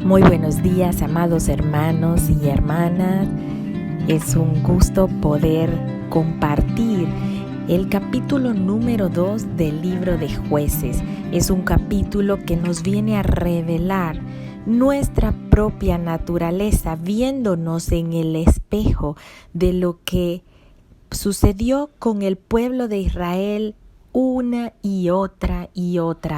Muy buenos días, amados hermanos y hermanas. Es un gusto poder compartir el capítulo número 2 del libro de Jueces. Es un capítulo que nos viene a revelar nuestra propia naturaleza, viéndonos en el espejo de lo que sucedió con el pueblo de Israel una y otra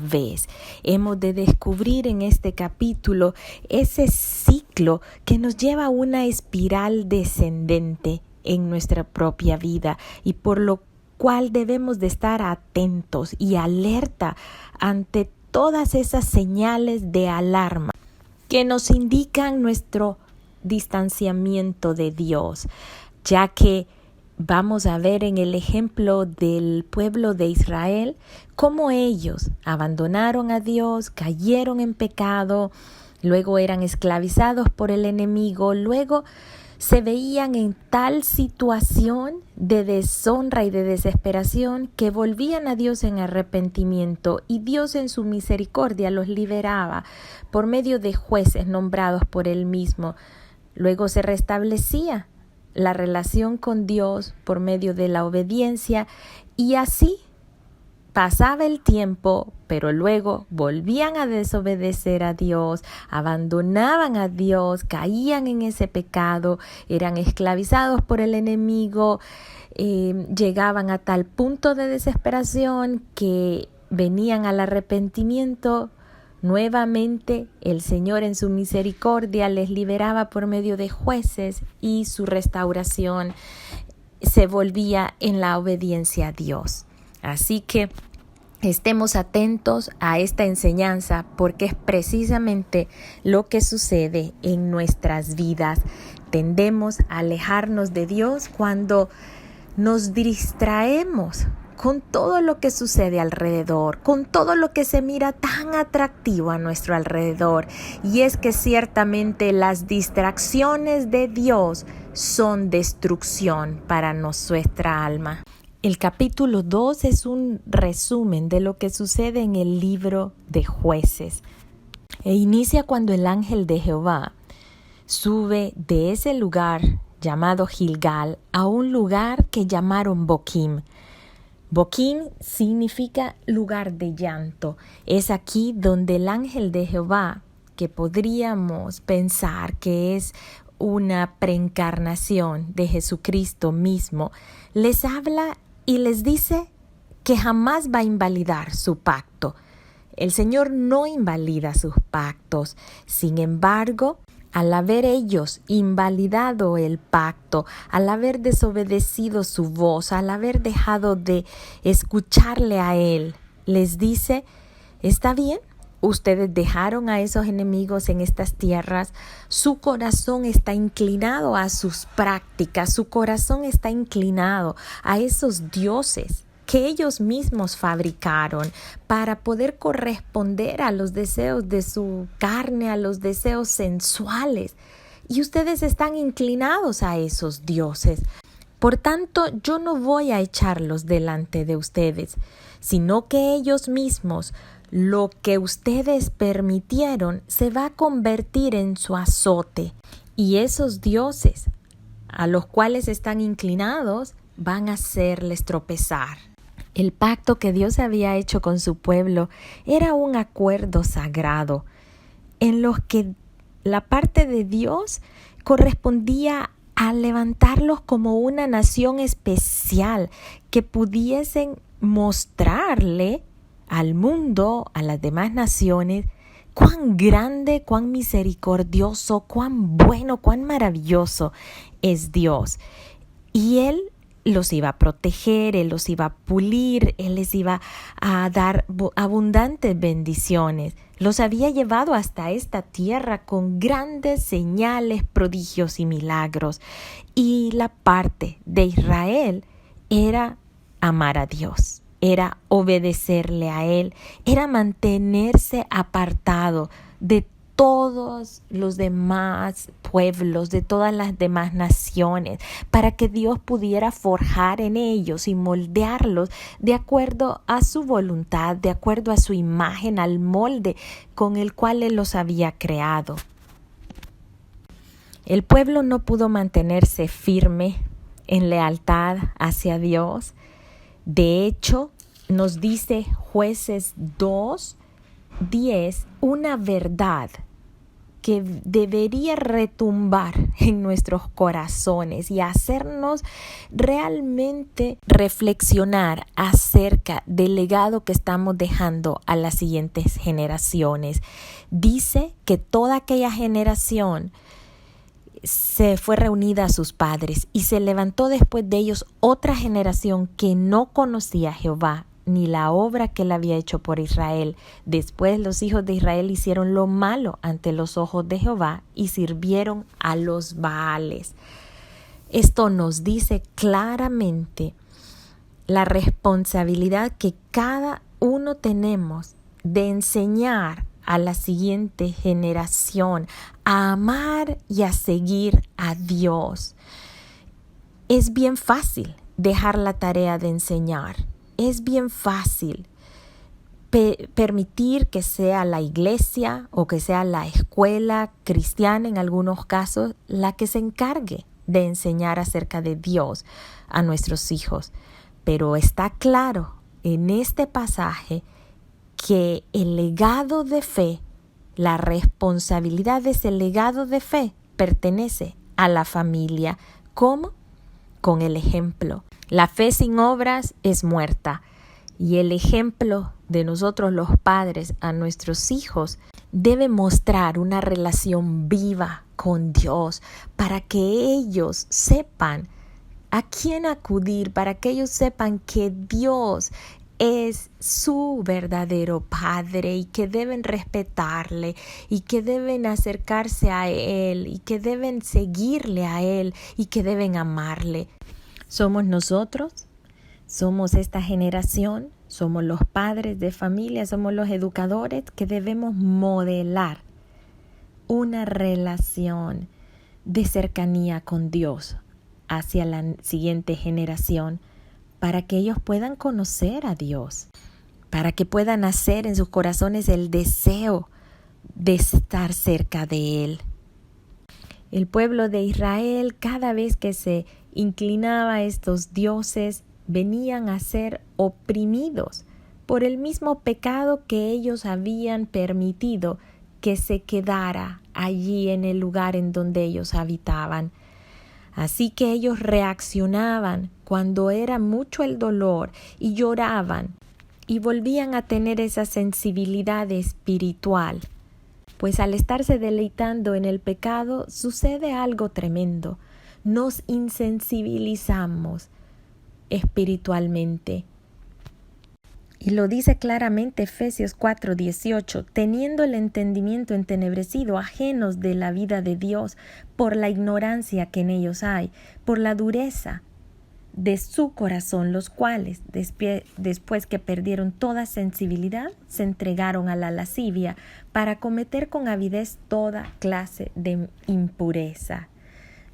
vez. Hemos de descubrir en este capítulo ese ciclo que nos lleva a una espiral descendente en nuestra propia vida y por lo cual debemos de estar atentos y alerta ante todas esas señales de alarma que nos indican nuestro distanciamiento de Dios, ya que vamos a ver en el ejemplo del pueblo de Israel cómo ellos abandonaron a Dios, cayeron en pecado, luego eran esclavizados por el enemigo, luego se veían en tal situación de deshonra y de desesperación que volvían a Dios en arrepentimiento y Dios en su misericordia los liberaba por medio de jueces nombrados por Él mismo. Luego se restablecía la relación con Dios por medio de la obediencia y así pasaba el tiempo, pero luego volvían a desobedecer a Dios, abandonaban a Dios, caían en ese pecado, eran esclavizados por el enemigo, llegaban a tal punto de desesperación que venían al arrepentimiento. Nuevamente el Señor en su misericordia les liberaba por medio de jueces y su restauración se volvía en la obediencia a Dios. Así que estemos atentos a esta enseñanza porque es precisamente lo que sucede en nuestras vidas. Tendemos a alejarnos de Dios cuando nos distraemos con todo lo que sucede alrededor, con todo lo que se mira tan atractivo a nuestro alrededor. Y es que ciertamente las distracciones de Dios son destrucción para nuestra alma. El capítulo 2 es un resumen de lo que sucede en el libro de Jueces. E inicia cuando el ángel de Jehová sube de ese lugar llamado Gilgal a un lugar que llamaron Boquim. Boquim significa lugar de llanto. Es aquí donde el ángel de Jehová, que podríamos pensar que es una preencarnación de Jesucristo mismo, les habla y les dice que jamás va a invalidar su pacto. El Señor no invalida sus pactos. Sin embargo, al haber ellos invalidado el pacto, al haber desobedecido su voz, al haber dejado de escucharle a Él, les dice, está bien, ustedes dejaron a esos enemigos en estas tierras, su corazón está inclinado a sus prácticas, su corazón está inclinado a esos dioses que ellos mismos fabricaron para poder corresponder a los deseos de su carne, a los deseos sensuales. Y ustedes están inclinados a esos dioses. Por tanto, yo no voy a echarlos delante de ustedes, sino que ellos mismos, lo que ustedes permitieron, se va a convertir en su azote. Y esos dioses a los cuales están inclinados van a hacerles tropezar. El pacto que Dios había hecho con su pueblo era un acuerdo sagrado en los que la parte de Dios correspondía a levantarlos como una nación especial que pudiesen mostrarle al mundo, a las demás naciones, cuán grande, cuán misericordioso, cuán bueno, cuán maravilloso es Dios. Y Él los iba a proteger, Él los iba a pulir, Él les iba a dar abundantes bendiciones. Los había llevado hasta esta tierra con grandes señales, prodigios y milagros. Y la parte de Israel era amar a Dios, era obedecerle a Él, era mantenerse apartado de todos los demás pueblos, de todas las demás naciones, para que Dios pudiera forjar en ellos y moldearlos de acuerdo a su voluntad, de acuerdo a su imagen, al molde con el cual Él los había creado. El pueblo no pudo mantenerse firme en lealtad hacia Dios. De hecho, nos dice Jueces 2:10, una verdad que debería retumbar en nuestros corazones y hacernos realmente reflexionar acerca del legado que estamos dejando a las siguientes generaciones. Dice que toda aquella generación se fue reunida a sus padres y se levantó después de ellos otra generación que no conocía a Jehová ni la obra que él había hecho por Israel. Después los hijos de Israel hicieron lo malo ante los ojos de Jehová y sirvieron a los Baales. Esto nos dice claramente la responsabilidad que cada uno tenemos de enseñar a la siguiente generación a amar y a seguir a Dios. Es bien fácil dejar la tarea de enseñar. Es bien fácil permitir que sea la iglesia o que sea la escuela cristiana en algunos casos la que se encargue de enseñar acerca de Dios a nuestros hijos. Pero está claro en este pasaje que el legado de fe, la responsabilidad de ese legado de fe pertenece a la familia. ¿Cómo? Con el ejemplo. La fe sin obras es muerta y el ejemplo de nosotros los padres a nuestros hijos debe mostrar una relación viva con Dios para que ellos sepan a quién acudir, para que ellos sepan que Dios es su verdadero Padre y que deben respetarle y que deben acercarse a Él y que deben seguirle a Él y que deben amarle. Somos nosotros, somos esta generación, somos los padres de familia, somos los educadores que debemos modelar una relación de cercanía con Dios hacia la siguiente generación para que ellos puedan conocer a Dios, para que puedan hacer en sus corazones el deseo de estar cerca de Él. El pueblo de Israel, cada vez que se inclinaba a estos dioses, venían a ser oprimidos por el mismo pecado que ellos habían permitido que se quedara allí en el lugar en donde ellos habitaban. Así que ellos reaccionaban cuando era mucho el dolor y lloraban y volvían a tener esa sensibilidad espiritual. Pues al estarse deleitando en el pecado sucede algo tremendo. Nos insensibilizamos espiritualmente. Y lo dice claramente Efesios 4:18, teniendo el entendimiento entenebrecido, ajenos de la vida de Dios, por la ignorancia que en ellos hay, por la dureza de su corazón, los cuales, después que perdieron toda sensibilidad, se entregaron a la lascivia para cometer con avidez toda clase de impureza.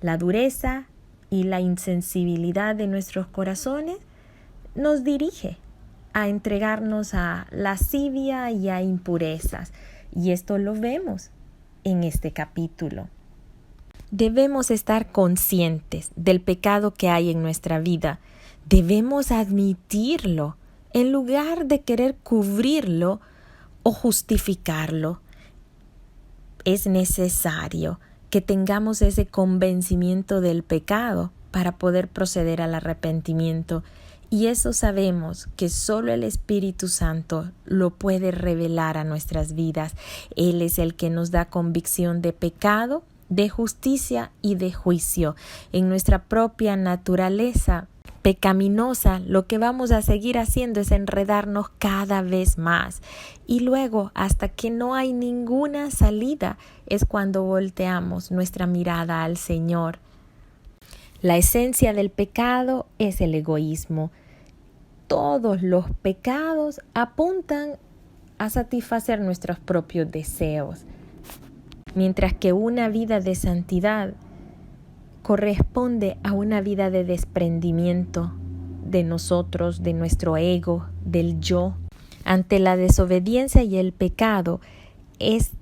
La dureza y la insensibilidad de nuestros corazones nos dirige a entregarnos a lascivia y a impurezas. Y esto lo vemos en este capítulo. Debemos estar conscientes del pecado que hay en nuestra vida. Debemos admitirlo en lugar de querer cubrirlo o justificarlo. Es necesario que tengamos ese convencimiento del pecado para poder proceder al arrepentimiento. Y eso sabemos que solo el Espíritu Santo lo puede revelar a nuestras vidas. Él es el que nos da convicción de pecado, de justicia y de juicio. En nuestra propia naturaleza pecaminosa, lo que vamos a seguir haciendo es enredarnos cada vez más. Y luego, hasta que no hay ninguna salida, es cuando volteamos nuestra mirada al Señor. La esencia del pecado es el egoísmo. Todos los pecados apuntan a satisfacer nuestros propios deseos, mientras que una vida de santidad corresponde a una vida de desprendimiento de nosotros, de nuestro ego, del yo. Ante la desobediencia y el pecado es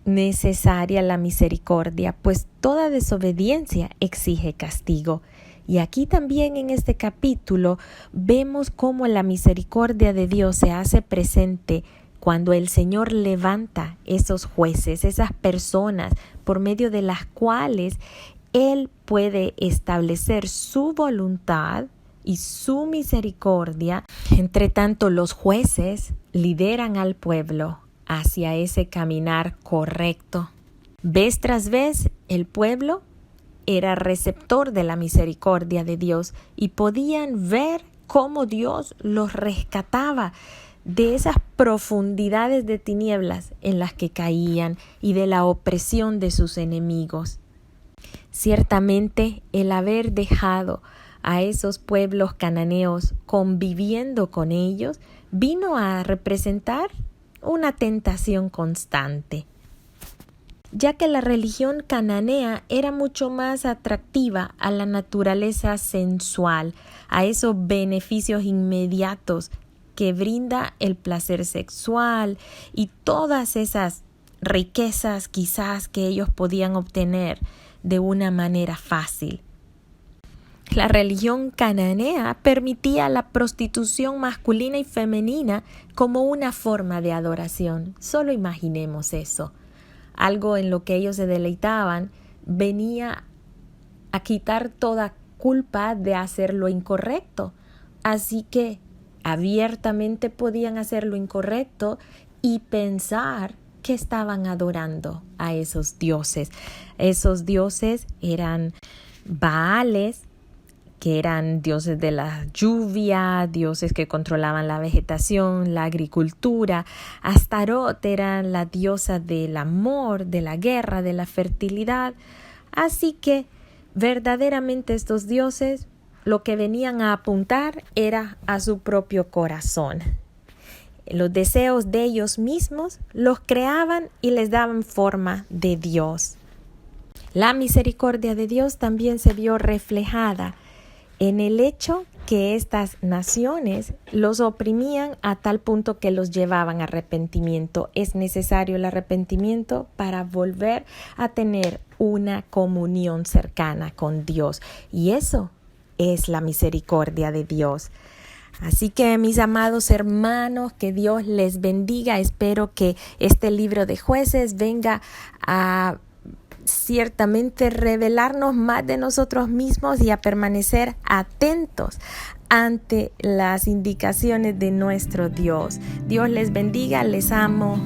necesaria la misericordia, pues toda desobediencia exige castigo. Y aquí también en este capítulo vemos cómo la misericordia de Dios se hace presente cuando el Señor levanta esos jueces, esas personas por medio de las cuales Él puede establecer su voluntad y su misericordia. Entre tanto, los jueces lideran al pueblo hacia ese caminar correcto. Vez tras vez, el pueblo era receptor de la misericordia de Dios y podían ver cómo Dios los rescataba de esas profundidades de tinieblas en las que caían y de la opresión de sus enemigos. Ciertamente, el haber dejado a esos pueblos cananeos conviviendo con ellos vino a representar una tentación constante, ya que la religión cananea era mucho más atractiva a la naturaleza sensual, a esos beneficios inmediatos que brinda el placer sexual y todas esas riquezas quizás que ellos podían obtener de una manera fácil. La religión cananea permitía la prostitución masculina y femenina como una forma de adoración. Solo imaginemos eso. Algo en lo que ellos se deleitaban venía a quitar toda culpa de hacer lo incorrecto. Así que abiertamente podían hacer lo incorrecto y pensar que estaban adorando a esos dioses. Esos dioses eran Baales, que eran dioses de la lluvia, dioses que controlaban la vegetación, la agricultura. Astarot era la diosa del amor, de la guerra, de la fertilidad. Así que verdaderamente estos dioses lo que venían a apuntar era a su propio corazón. Los deseos de ellos mismos los creaban y les daban forma de Dios. La misericordia de Dios también se vio reflejada en el hecho que estas naciones los oprimían a tal punto que los llevaban a arrepentimiento. Es necesario el arrepentimiento para volver a tener una comunión cercana con Dios. Y eso es la misericordia de Dios. Así que, mis amados hermanos, que Dios les bendiga. Espero que este libro de Jueces venga a ciertamente revelarnos más de nosotros mismos y a permanecer atentos ante las indicaciones de nuestro Dios. Dios les bendiga, les amo.